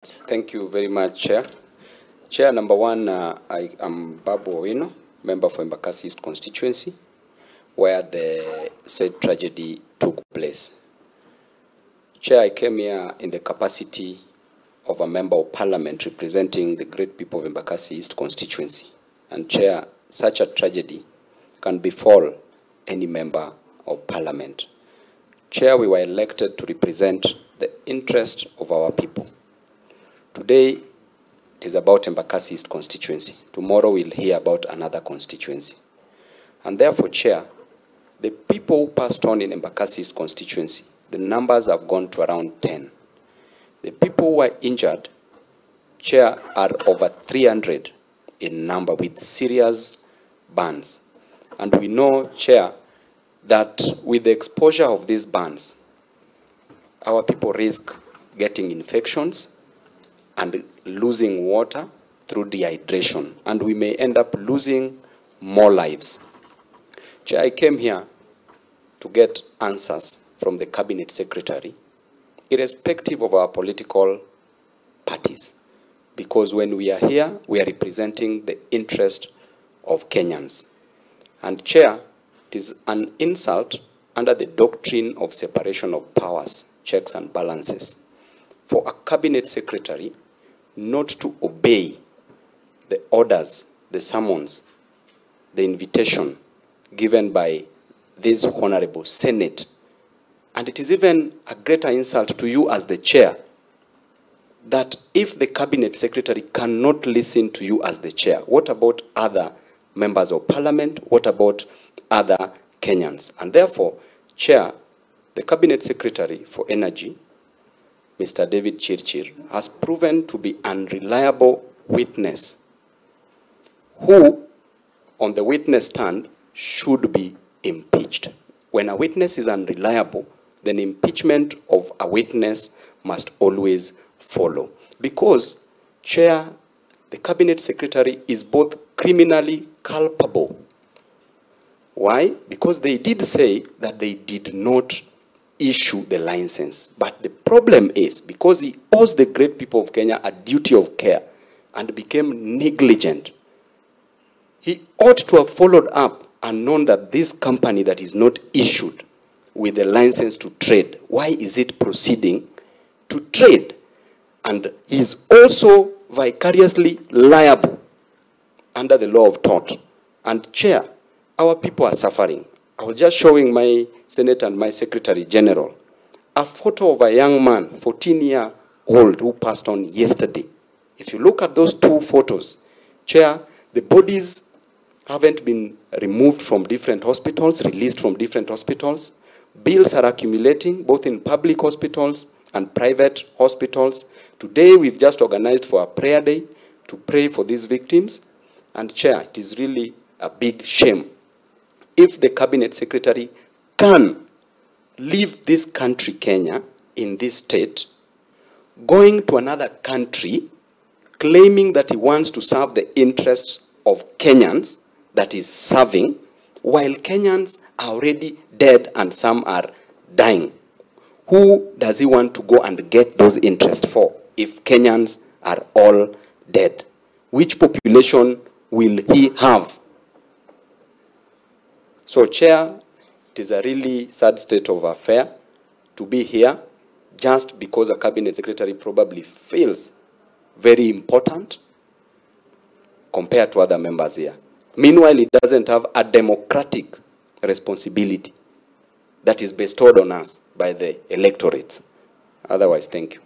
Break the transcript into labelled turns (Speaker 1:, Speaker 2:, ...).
Speaker 1: Thank you very much, Chair. Chair, number one, I am Babu Owino, member for Embakasi East constituency, where the said tragedy took place. Chair, I came here in the capacity of a member of parliament representing the great people of Embakasi East constituency. And Chair, such a tragedy can befall any member of parliament. Chair, we were elected to represent the interest of our people. Today, it is about Embakasi East constituency. Tomorrow, we'll hear about another constituency. And therefore, Chair, the people who passed on in Embakasi East constituency, the numbers have gone to around 10. The people who were injured, Chair, are over 300 in number with serious burns. And we know, Chair, that with the exposure of these burns, our people risk getting infections and losing water through dehydration, and we may end up losing more lives. Chair, I came here to get answers from the Cabinet Secretary, irrespective of our political parties, because when we are here, we are representing the interest of Kenyans. And Chair, it is an insult under the doctrine of separation of powers, checks and balances, for a Cabinet Secretary not to obey the orders, the summons, the invitation given by this Honorable Senate. And it is even a greater insult to you as the chair that if the Cabinet Secretary cannot listen to you as the chair, what about other members of parliament? What about other Kenyans? And therefore, Chair, the Cabinet Secretary for Energy, Mr. David Chirchir, has proven to be an unreliable witness who, on the witness stand, should be impeached. When a witness is unreliable, then impeachment of a witness must always follow. Because, Chair, the Cabinet Secretary is both criminally culpable. Why? Because they did say that they did not issue the license. But the problem is, because he owes the great people of Kenya a duty of care and became negligent, he ought to have followed up and known that this company that is not issued with the license to trade, why is it proceeding to trade? And he is also vicariously liable under the law of tort. And Chair, our people are suffering. I was just showing my Senate and my Secretary General a photo of a young man, 14-year-old, who passed on yesterday. If you look at those two photos, Chair, the bodies haven't been removed from different hospitals, released from different hospitals. Bills are accumulating, both in public hospitals and private hospitals. Today, we've just organized for a prayer day to pray for these victims. And Chair, it is really a big shame if the Cabinet Secretary can leave this country, Kenya, in this state, going to another country, claiming that he wants to serve the interests of Kenyans, that is serving, while Kenyans are already dead and some are dying. Who does he want to go and get those interests for if Kenyans are all dead? Which population will he have? So, Chair, it is a really sad state of affair to be here just because a Cabinet Secretary probably feels very important compared to other members here. Meanwhile, it doesn't have a democratic responsibility that is bestowed on us by the electorate. Otherwise, thank you.